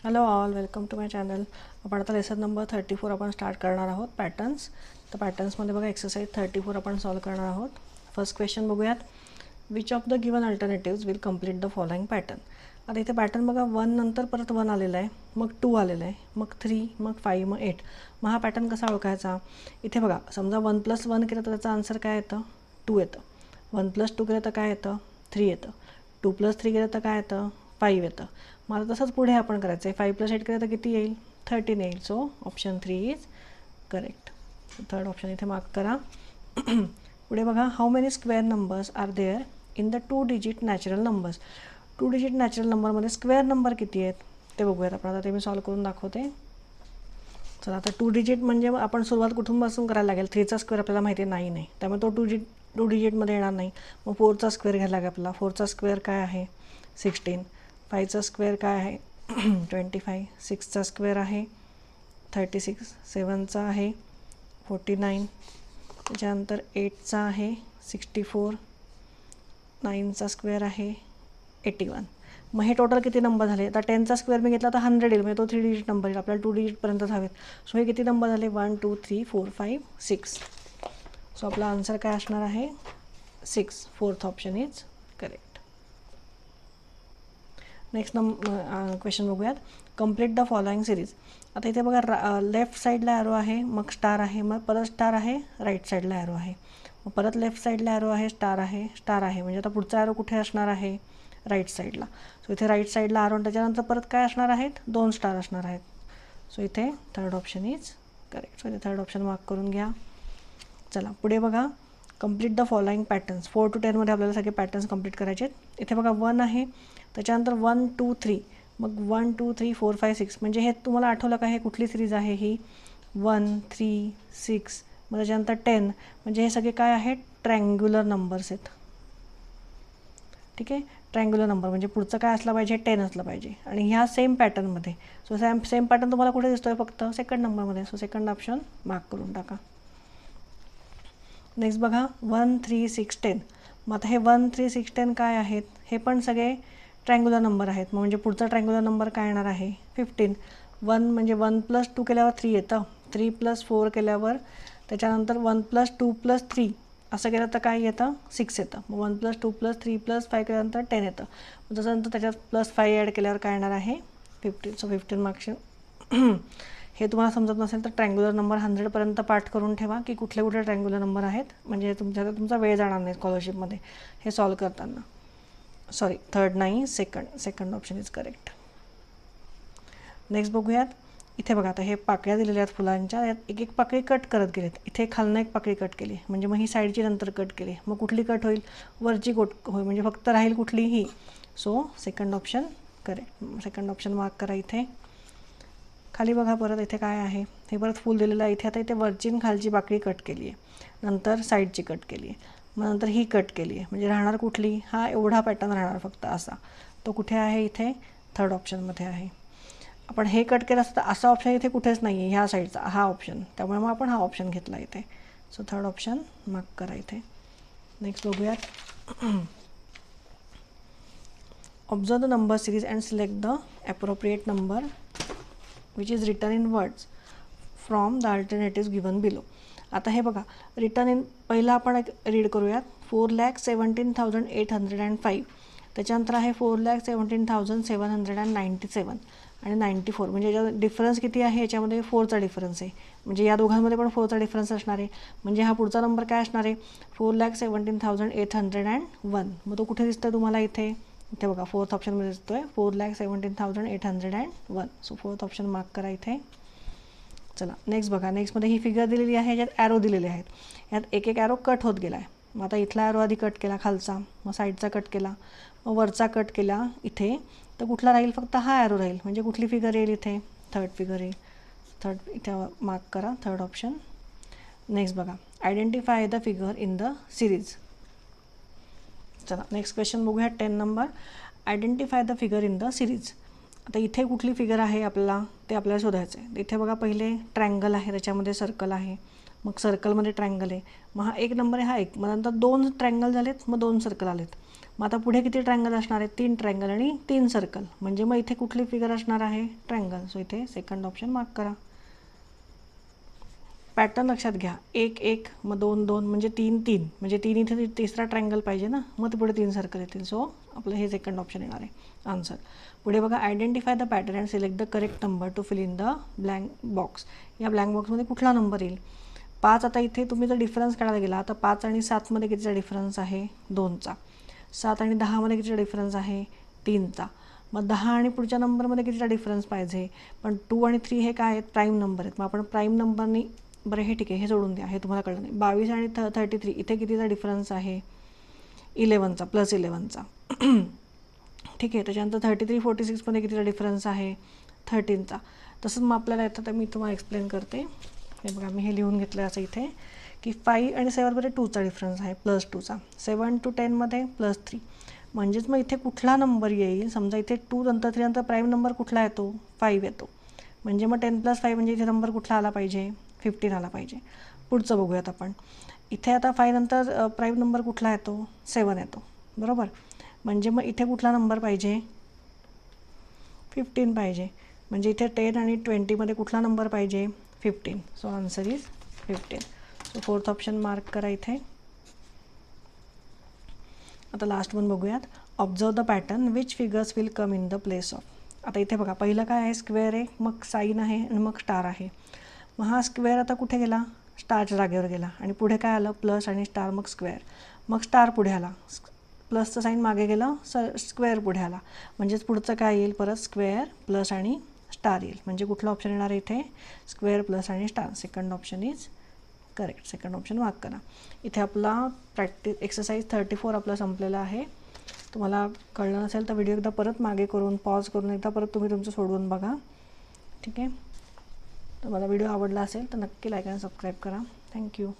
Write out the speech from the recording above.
Hello all, welcome to my channel. आपण आता lesson number 34 आपण स्टार्ट करणार आहोत, पॅटर्न्स. तर पॅटर्न्समध्ये बघा एक्सरसाइज 34 आपण सॉल्व करणार आहोत. फर्स्ट क्वेश्चन बघूयात. Which of the given alternatives will complete the following pattern. आता इथे पॅटर्न बघा, 1 नंतर परत 1 आलेला आहे, मग 2 आलेलं आहे, मग 3, मग 5, मग 8. मग हा पॅटर्न कसा ओळखायचा? इथे बघा, समजा 1 + 1 केलं तर त्याचा आन्सर काय येतं? 2 येतं. 1 + 2 केलं तर काय येतं? 3 येतं. 2 + 3 केलं तर काय येतं? 5 येतं. मला तसंच पुढे आपण करायचं आहे. 5 + 8 केलं तर किती येईल? 13 येईल. So option 3 is correct. Third option इथे मार्क करा. पुढे बघा, how many square numbers are there in the 2 digit natural numbers. 2 digit natural नंबरमध्ये स्क्वेअर नंबर किती आहेत ते बघूयात आपण. आता ते मी सॉल्व करून दाखवते. चला, आता 2 डिजिट म्हणजे आपण सुरुवात कुठूनपासून करायला लागेल? 3चा स्क्वेअर आपल्याला माहिती नाही, त्यामुळे तो 2 डिजिटमध्ये येणार नाही. मग 4चा स्क्वेअर घ्यायला लागेल आपल्याला. 4चा स्क्वेअर काय आहे? 16. 5चा स्क्वेअर काय आहे? 25. 6चा स्क्वेअर आहे 36. 7चा आहे 49. त्याच्यानंतर 8चा आहे 64. 9चा स्क्वेअर आहे 81. मग हे टोटल किती नंबर झाले? आता 10चा स्क्वेअर मी घेतला तर 100 येईल, म्हणजे तो 3 डिजिट नंबर येईल. आपल्याला 2 डिजिटपर्यंत हवेत. सो हे किती नंबर झाले? 1 2 3 4 5 6. सो आपला आन्सर काय असणार आहे? 6. Fourth option is correct. Next question बघूयात. Complete the following series. आता इथे बघा, लेफ्ट साईडला ॲरो आहे, मग स्टार आहे, मग परत स्टार आहे, राईट साईडला ॲरो आहे, मग परत लेफ्ट साईडला ॲरो आहे, स्टार आहे, स्टार आहे. म्हणजे आता पुढचा ॲरो कुठे असणार आहे? राईट साईडला. सो इथे राईट साईडला ॲरो, त्याच्यानंतर परत काय असणार आहेत? 2 स्टार असणार आहेत. सो इथे third option is correct. So इथे थर्ड ऑप्शन मार्क करून घ्या. चला पुढे बघा, complete the following patterns. 4 to 10 मध्ये आपल्याला सगळे पॅटर्न्स कंप्लीट करायचे आहेत. इथे बघा 1 आहे, त्याच्यानंतर 1 2 3, मग 1 2 3 4 5 6. म्हणजे हे तुम्हाला आठवलं का? हे कुठली सिरीज आहे ही? 1 3 6, मग त्याच्यानंतर 10. म्हणजे हे सगळे काय आहेत? ट्रँग्युलर नंबर्स आहेत. ठीक आहे, ट्रँग्युलर नंबर म्हणजे पुढचं काय असलं पाहिजे? 10 असलं पाहिजे. आणि ह्या सेम पॅटर्नमध्ये. सो सेम पॅटर्न तुम्हाला कुठे दिसतोय? फक्त सेकंड नंबरमध्ये. सो सेकंड ऑप्शन मार्क करून टाका. नेक्स्ट बघा, 1 3 6 10. मग आता हे 1 3 6 10 काय आहेत? हे पण सगळे ट्रँग्युलर नंबर आहेत. मग म्हणजे पुढचा ट्रँग्युलर नंबर काय येणार आहे? 15. 1 म्हणजे 1 + 2 केल्यावर 3 येतं. 3 + 4 केल्यावर, त्याच्यानंतर 1 + 2 + 3 असं केलं तर काय येतं? 6 येतं. मग 1 + 2 + 3 + 5 केल्यानंतर 10 येतं. मग त्याच्यानंतर त्याच्यात +5 ॲड केल्यावर काय येणार आहे? 15. So 15 marks. हे तुम्हाला समजत नसेल तर ट्रँग्युलर नंबर 100पर्यंत पाठ करून ठेवा की कुठले कुठले ट्रँग्युलर नंबर आहेत, म्हणजे तुमचा वेळ जाणार नाही स्कॉलरशिपमध्ये हे सॉल्व करताना. सॉरी, थर्ड नाही, second option is correct. Next बघूयात. इथे बघा, आता हे पाकळ्या दिलेल्या आहेत फुलांच्या. यात एक एक पाकळी कट करत गेलेत. इथे खालनं एक पाकळी कट केली, म्हणजे मग ही साईडची नंतर कट केली. मग कुठली कट होईल? वरची होईल, म्हणजे फक्त राहील कुठली? ही. So second option correct. Second option mark करा. इथे खाली बघा, परत इथे काय आहे? हे परत फूल दिलेलं आहे. इथे आता इथे वरची आणि खालची पाकळी कट केली आहे, नंतर साईडची कट केली आहे, मग नंतर ही कट केली आहे. म्हणजे राहणार कुठली? हा एवढा पॅटर्न राहणार फक्त असा. तो कुठे आहे? इथे थर्ड ऑप्शनमध्ये आहे. आपण हे कट केलं असतं, असा ऑप्शन इथे कुठेच नाही आहे ह्या साईडचा, हा ऑप्शन. त्यामुळे मग आपण हा ऑप्शन घेतला इथे. सो थर्ड ऑप्शन मार्क करा इथे. नेक्स्ट बघूयात. Observe the number series and select the appropriate number which is written in words from the alternatives given below. आता हे बघा, रिटर्न इन पहिला आपण एक रीड करूयात. 4,17,805. त्याच्यानंतर आहे 4,17,797 आणि 94. म्हणजे याच्यात डिफरन्स किती आहे? याच्यामध्ये 4चा डिफरन्स आहे, म्हणजे या दोघांमध्ये पण 4चा डिफरन्स असणार आहे. म्हणजे हा पुढचा नंबर काय असणार आहे? 4,17,801. मग तो कुठे दिसतोय तुम्हाला? इथे बघा, फोर्थ ऑप्शनमध्ये दिसतोय 4,17,801. सो फोर्थ ऑप्शन मार्क करा इथे. चला नेक्स्ट बघा. नेक्स्टमध्ये ही फिगर दिलेली आहे, याच्यात ॲरो दिलेले आहेत. यात एक एक ॲरो कट होत गेला आहे. मग आता इथला ॲरो आधी कट केला खालचा, मग साईडचा कट केला, मग वरचा कट केला इथे. तर कुठला राहील? फक्त हा ॲरो राहील. म्हणजे कुठली फिगर येईल? इथे थर्ड फिगर येईल. थर्ड इथे मार्क करा, थर्ड ऑप्शन. नेक्स्ट बघा, identify the figure in the series. चला नेक्स्ट क्वेश्चन बघूया. 10 number. Identify the figure in the series. आता इथे कुठली फिगर आहे आपल्याला ते आपल्याला शोधायचं आहे. इथे बघा, पहिले ट्रँगल आहे, त्याच्यामध्ये सर्कल आहे, मग सर्कलमध्ये ट्रँगल आहे, मग हा एक नंबर आहे, हा एक. मग नंतर 2 ट्रँगल झालेत, मग 2 सर्कल आलेत. मग आता पुढे किती ट्रायंगल असणार आहे? 3 ट्रायंगल आणि 3 सर्कल. म्हणजे मग इथे कुठली फिगर असणार आहे? ट्रायंगल. सो इथे सेकंड ऑप्शन मार्क करा. पॅटर्न लक्षात घ्या. 1 1 मग 2 2 म्हणजे 3 3 म्हणजे 3 इथे तिसरा ट्रायंगल पाहिजे ना, मग ते पुढे 3 सर्कल येतील. सो आपलं हे सेकंड ऑप्शन येणार आहे आन्सर. पुढे बघा, identify the pattern and select the correct number to fill in the blank box. या ब्लँक बॉक्समध्ये कुठला नंबर येईल? 5. आता इथे तुम्ही जर डिफरन्स काढायला गेला तर 5 आणि 7मध्ये कितीचा डिफरन्स आहे? 2चा. 7 आणि 10मध्ये कितीचा डिफरन्स आहे? 3चा. मग 10 आणि पुढच्या नंबरमध्ये कितीचा डिफरन्स पाहिजे? पण 2 आणि 3 हे काय आहेत? प्राईम नंबर आहेत. मग आपण प्राईम नंबरनी, बरं हे ठीक आहे, हे सोडून द्या, हे तुम्हाला कळलं नाही. 22 आणि 33 इथे कितीचा डिफरन्स आहे? 11चा, प्लस 11चा. ठीक आहे. त्याच्यानंतर 33 46मध्ये कितीचा डिफरन्स आहे? 13चा. तसंच मग आपल्याला येतं, तर मी तुम्हाला एक्सप्लेन करते. हे बघा, मी हे लिहून घेतलं आहे असं इथे, की 5 आणि 7मध्ये 2चा डिफरन्स आहे, प्लस 2चा. 7 to 10मध्ये प्लस 3. म्हणजेच मग इथे कुठला नंबर येईल? समजा इथे 2 नंतर 3 नंतर प्राईम नंबर कुठला येतो? 5 येतो. म्हणजे मग 10 + 5 म्हणजे इथे नंबर कुठला आला पाहिजे? 15 आला पाहिजे. पुढचं बघूयात आपण. इथे आता 5 नंतर प्राईम नंबर कुठला येतो? 7 येतो, बरोबर. म्हणजे मग इथे कुठला नंबर पाहिजे? 15 पाहिजे. म्हणजे इथे 10 आणि 20मध्ये कुठला नंबर पाहिजे? 15. So answer is 15. So fourth option mark करा इथे. आता लास्ट वन बघूयात. Observe the pattern which figures will come in the place of. आता इथे बघा, पहिलं काय आहे? स्क्वेअर आहे, मग साईन आहे आणि मग स्टार आहे. मग हा स्क्वेअर आता कुठे गेला? स्टारच्या जागेवर गेला. आणि पुढे काय आलं? प्लस आणि स्टार, मग स्क्वेअर. मग स्टार पुढे आला, प्लसचं साईन मागे गेलं, स्क्वेअर पुढे आला. म्हणजेच पुढचं काय येईल? परत स्क्वेअर प्लस आणि स्टार येईल. म्हणजे कुठला ऑप्शन येणार आहे इथे? स्क्वेअर प्लस आणि star. Second option is correct. Second option mark करा. इथे आपला प्रॅक्टिस एक्सरसाइज 34 आपला संपलेला आहे. तुम्हाला कळलं नसेल तर व्हिडिओ एकदा परत मागे करून, पॉज करून एकदा परत तुम्ही तुमचं सोडवून बघा. ठीक आहे. तर मला व्हिडिओ आवडला असेल तर नक्की लाईक आणि सबस्क्राईब करा. थँक्यू.